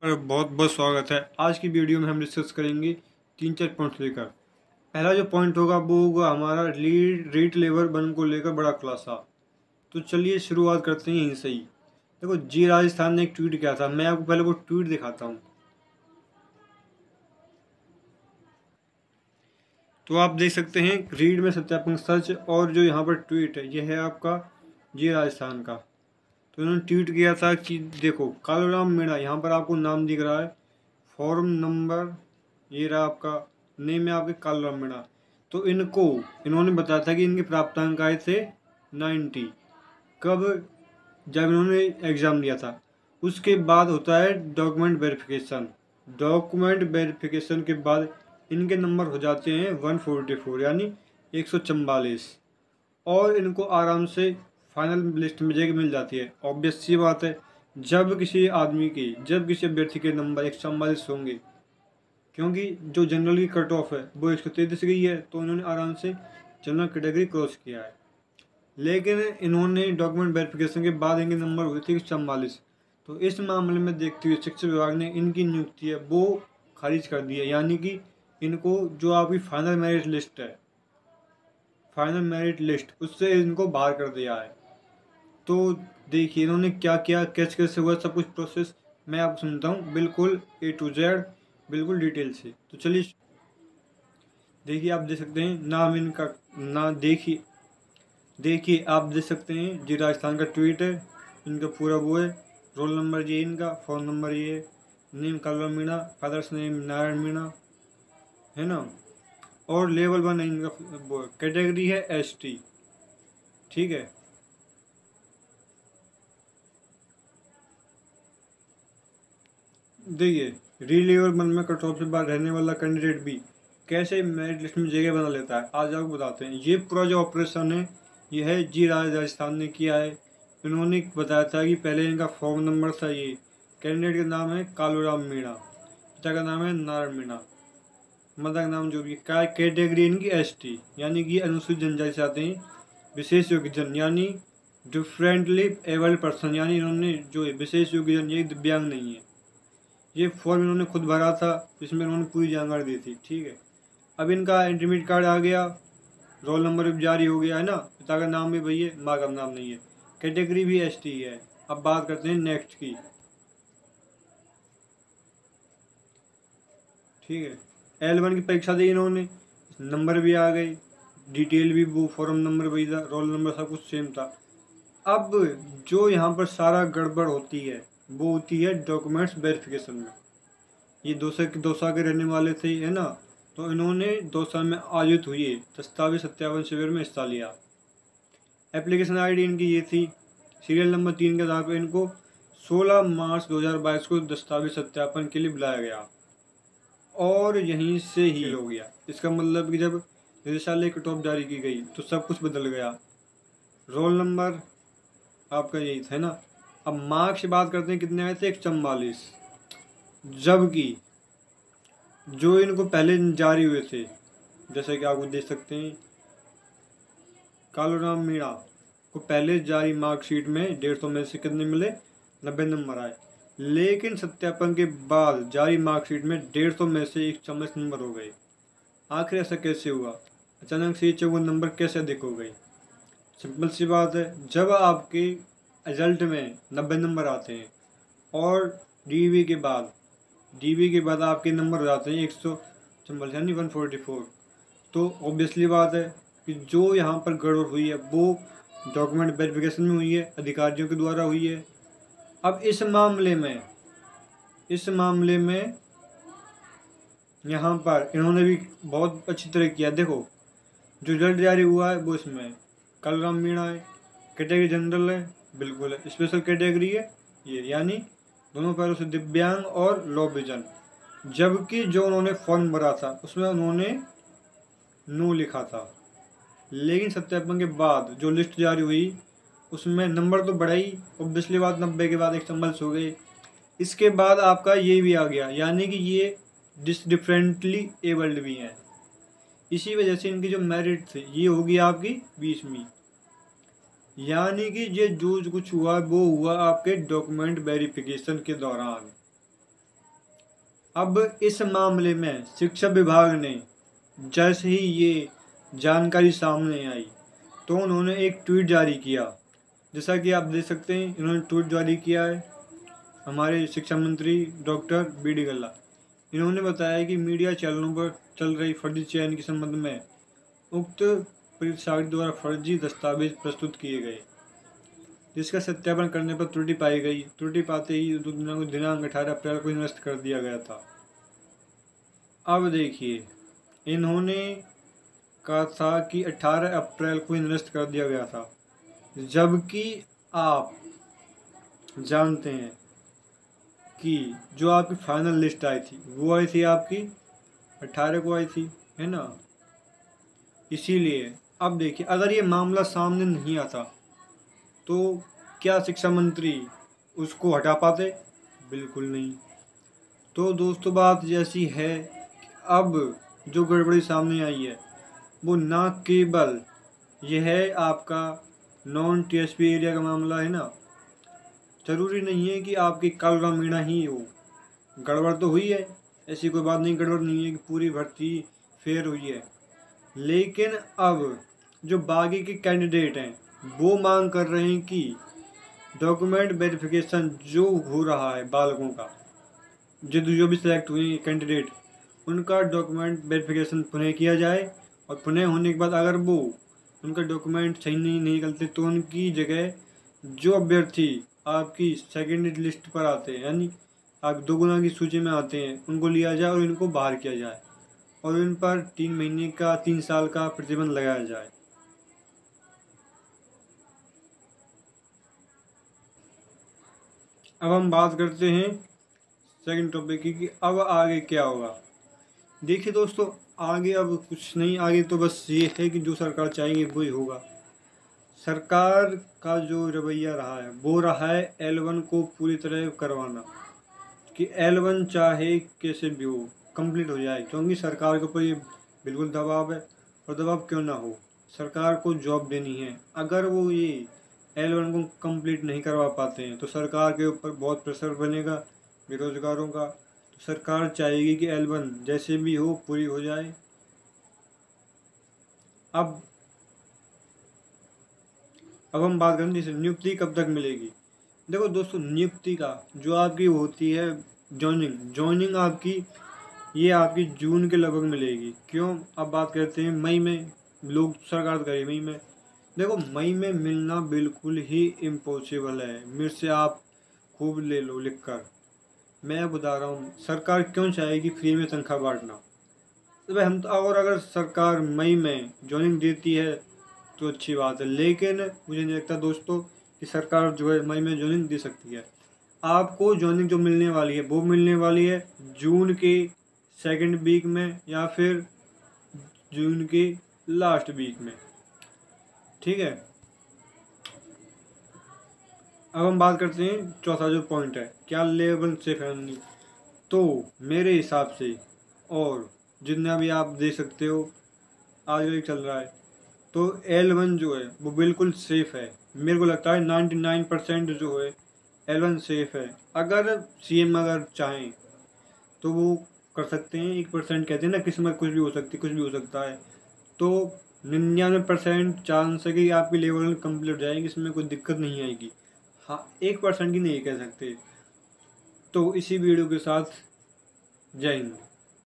बहुत बहुत स्वागत है। आज की वीडियो में हम डिस्कस करेंगे 3-4 पॉइंट्स लेकर। पहला जो पॉइंट होगा वो होगा हमारा रीट लेवल 1 को लेकर बड़ा खुलासा। तो चलिए शुरुआत करते हैं यहीं से ही। देखो, जी राजस्थान ने एक ट्वीट किया था। मैं आपको पहले वो ट्वीट दिखाता हूँ। तो आप देख सकते हैं रीड में सत्यापन सर्च, और जो यहाँ पर ट्वीट है ये है आपका जी राजस्थान का। तो इन्होंने ट्वीट किया था कि देखो, कालूराम मीणा, यहाँ पर आपको नाम दिख रहा है, फॉर्म नंबर, ये रहा आपका नेम है आपके कालूराम मीणा। तो इन्होंने बताया था कि इनके प्राप्तांक आए थे 90। कब? जब इन्होंने एग्ज़ाम दिया था। उसके बाद होता है डॉक्यूमेंट वेरिफिकेशन। डॉक्यूमेंट वेरिफिकेशन के बाद इनके नंबर हो जाते हैं 144, यानी 144, और इनको आराम से फाइनल लिस्ट में जगह मिल जाती है। ऑब्वियस सी बात है, जब किसी अभ्यर्थी के नंबर 144 होंगे, क्योंकि जो जनरल की कट ऑफ है वो 133 गई है, तो इन्होंने आराम से जनरल कैटेगरी क्रॉस किया है। लेकिन इन्होंने डॉक्यूमेंट वेरिफिकेशन के बाद इनके नंबर हुए थे 144। तो इस मामले में देखते हुए शिक्षा विभाग ने इनकी नियुक्ति है वो खारिज कर दी है, यानी कि इनको जो आपकी फाइनल मेरिट लिस्ट उससे इनको बाहर कर दिया है। तो देखिए इन्होंने क्या किया, कैसे कैसे हुआ, सब कुछ प्रोसेस मैं आपको सुनता हूँ बिल्कुल A to Z, बिल्कुल डिटेल से। तो चलिए देखिए, आप देख सकते हैं नाम इनका, ना देखिए आप देख सकते हैं जी राजस्थान का ट्वीट है, इनका पूरा वो है। रोल नंबर ये इनका, फ़ोन नंबर ये है, name Kaluram Meena, father's name Narayan Meena, है ना। और लेवल 1 इनका वो कैटेगरी है ST, ठीक है। देखिए, री-लेवल 1 में कट ऑफ से बाहर रहने वाला कैंडिडेट भी कैसे मेरिट लिस्ट में जगह बना लेता है, आज आपको बताते हैं। ये पूरा जो ऑपरेशन है ये है जी राजस्थान ने किया है। इन्होंने बताया था कि पहले इनका फॉर्म नंबर था, ये कैंडिडेट का नाम है कालूराम मीणा, पिता का नाम है नारायण मीणा, माता का नाम जो भी, कैटेगरी इनकी ST, यानी कि अनुसूचित जनजाति से आते हैं, विशेष योग्यजन यानी डिफरेंटली एबल्ड पर्सन, यानी इन्होंने जो है विशेष योग्यजन, ये दिव्यांग नहीं है। ये फॉर्म इन्होंने खुद भरा था, जिसमें इन्होंने पूरी जानकारी दी थी, ठीक है। अब इनका एडमिट कार्ड आ गया, रोल नंबर भी जारी हो गया है ना, पिता का नाम भी वही है, माँ का नाम नहीं है, कैटेगरी भी ST है। अब बात करते हैं नेक्स्ट की, ठीक है। L1 की परीक्षा दी इन्होंने, नंबर भी आ गए, डिटेल भी, वो फॉर्म नंबर वही था, रोल नंबर सब कुछ सेम था। अब जो यहाँ पर सारा गड़बड़ होती है वो होती है डॉक्यूमेंट्स वेरिफिकेशन में। ये दौसा के रहने वाले थे, है ना। तो इन्होंने दौसा में आयोजित हुए दस्तावेज सत्यापन शिविर में हिस्सा लिया। एप्लीकेशन ID इनकी ये थी, सीरियल नंबर 3 के आधार पर इनको 16 मार्च 2022 को दस्तावेज सत्यापन के लिए बुलाया गया, और यहीं से ही हो गया। इसका मतलब कि जब निदेशालय कट ऑफ जारी की गई तो सब कुछ बदल गया। रोल नंबर आपका यही था ना। अब मार्क्स की बात करते हैं, कितने आए थे? 144, जबकि जो इनको पहले जारी हुए थे, जैसे कि आप देख सकते हैं, कालूराम मीणा को पहले जारी मार्कशीट में 150 में से कितने मिले? 90 नंबर आए। लेकिन सत्यापन के बाद जारी मार्कशीट में 150 में से 144 नंबर हो गए। आखिर ऐसा कैसे हुआ? अचानक से ये 54 नंबर कैसे अधिक हो गए? सिंपल सी बात है, जब आपके रिजल्ट में 90 नंबर आते हैं और DV के बाद आपके नंबर हो जाते हैं 144, यानी 144, तो ऑब्वियसली बात है कि जो यहाँ पर गड़बड़ हुई है वो डॉक्यूमेंट वेरिफिकेशन में हुई है, अधिकारियों के द्वारा हुई है। अब इस मामले में यहाँ पर इन्होंने भी बहुत अच्छी तरह किया। देखो, जो रिजल्ट जारी हुआ है वो इसमें कालूराम मीणा है, कैटेगरी जनरल है, बिल्कुल है, स्पेशल कैटेगरी है ये, यानी दोनों पैरों से दिव्यांग और लो विजन। जबकि जो उन्होंने फॉर्म भरा था उसमें उन्होंने नो लिखा था, लेकिन सत्यापन के बाद जो लिस्ट जारी हुई उसमें नंबर तो बढ़ा ही, ऑब्वियसली बात, 90 के बाद 144 हो गए। इसके बाद आपका ये भी आ गया, यानी कि ये डिफरेंटली एबल्ड भी हैं। इसी वजह से इनकी जो मेरिट थी ये होगी आपकी 20वीं, यानी कि ये जो कुछ हुआ वो हुआ आपके डॉक्यूमेंट वेरिफिकेशन के दौरान। अब इस मामले में शिक्षा विभाग ने जैसे ही ये जानकारी सामने आई तो उन्होंने एक ट्वीट जारी किया। जैसा कि आप देख सकते हैं, इन्होंने ट्वीट जारी किया है हमारे शिक्षा मंत्री डॉक्टर बी.डी. कल्ला। इन्होंने बताया कि मीडिया चैनलों पर चल रही फर्जी चयन के संबंध में उक्त परीक्षार्थी द्वारा फर्जी दस्तावेज प्रस्तुत किए गए, जिसका सत्यापन करने पर त्रुटि पाई गई। त्रुटि पाते ही दिनांक 18 अप्रैल को निरस्त कर दिया गया था। अब देखिए, इन्होंने कहा था कि 18 अप्रैल को निरस्त कर दिया गया था, जबकि आप जानते हैं कि जो आपकी फाइनल लिस्ट आई थी वो आई थी आपकी 18 को आई थी, है ना। इसीलिए अब देखिए, अगर ये मामला सामने नहीं आता तो क्या शिक्षा मंत्री उसको हटा पाते? बिल्कुल नहीं। तो दोस्तों, बात जैसी है कि अब जो गड़बड़ी सामने आई है वो ना केवल यह है आपका नॉन टीएसपी एरिया का मामला है ना। जरूरी नहीं है कि आपकी कालराम मीणा ही हो, गड़बड़ तो हुई है, ऐसी कोई बात नहीं, गड़बड़ नहीं है कि पूरी भर्ती फेयर हुई है। लेकिन अब जो बाकी के कैंडिडेट हैं वो मांग कर रहे हैं कि डॉक्यूमेंट वेरिफिकेशन जो हो रहा है बालकों का, जो भी सिलेक्ट हुए कैंडिडेट, उनका डॉक्यूमेंट वेरिफिकेशन पुनः किया जाए, और पुनः होने के बाद अगर वो उनका डॉक्यूमेंट सही नहीं निकलते तो उनकी जगह जो अभ्यर्थी आपकी सेकेंड लिस्ट पर आते हैं, यानी आप दोगुना की सूची में आते हैं, उनको लिया जाए और इनको बाहर किया जाए और इन पर 3 महीने का 3 साल का प्रतिबंध लगाया जाए। अब हम बात करते हैं सेकंड टॉपिक की कि अब आगे क्या होगा। देखिए दोस्तों, आगे अब कुछ नहीं, आगे तो बस ये है कि जो सरकार चाहेगी वही होगा। सरकार का जो रवैया रहा है वो रहा है L1 को पूरी तरह करवाना, कि L1 चाहे कैसे भी हो कंप्लीट हो जाए, क्योंकि सरकार के ऊपर ये बिल्कुल दबाव है। और दबाव क्यों ना हो, सरकार को जॉब देनी है। अगर वो ये L1 को कंप्लीट नहीं करवा पाते हैं तो सरकार के ऊपर बहुत प्रेशर बनेगा बेरोजगारों का। तो सरकार चाहेगी कि L1 जैसे भी हो पूरी हो जाए। अब हम बात करें जैसे नियुक्ति कब तक मिलेगी। देखो दोस्तों, नियुक्ति का जो आपकी होती है जॉइनिंग आपकी, ये आपकी जून के लगभग मिलेगी। क्यों? अब बात करते हैं मई में, लोग सरकार तो करें मई में। देखो, मई में मिलना बिल्कुल ही इम्पॉसिबल है। मेरे से आप खूब ले लो लिख कर, मैं बता रहा हूँ सरकार क्यों चाहेगी फ्री में तनख्वाह बांटना। तो भाई हम तो, और अगर सरकार मई में जॉइनिंग देती है तो अच्छी बात है, लेकिन मुझे नहीं लगता दोस्तों कि सरकार जो है मई में जॉइनिंग दे सकती है। आपको जॉइनिंग जो मिलने वाली है वो मिलने वाली है जून के सेकंड वीक में या फिर जून के लास्ट वीक में, ठीक है। अब हम बात करते हैं चौथा जो पॉइंट है, क्या लेवल से फैमिली। तो मेरे हिसाब से, और जितना भी आप दे सकते हो आगे चल रहा है, तो L1 जो है वो बिल्कुल सेफ़ है। मेरे को लगता है 99% जो है L1 सेफ़ है। अगर CM अगर चाहें तो वो कर सकते हैं। 1% कहते हैं ना, किस्मत कुछ भी हो सकती, कुछ भी हो सकता है। तो 99% चांस है कि आपकी लेवल कंप्लीट हो जाएगी, इसमें कोई दिक्कत नहीं आएगी। हाँ, 1% की नहीं कह सकते। तो इसी वीडियो के साथ जय हिंद।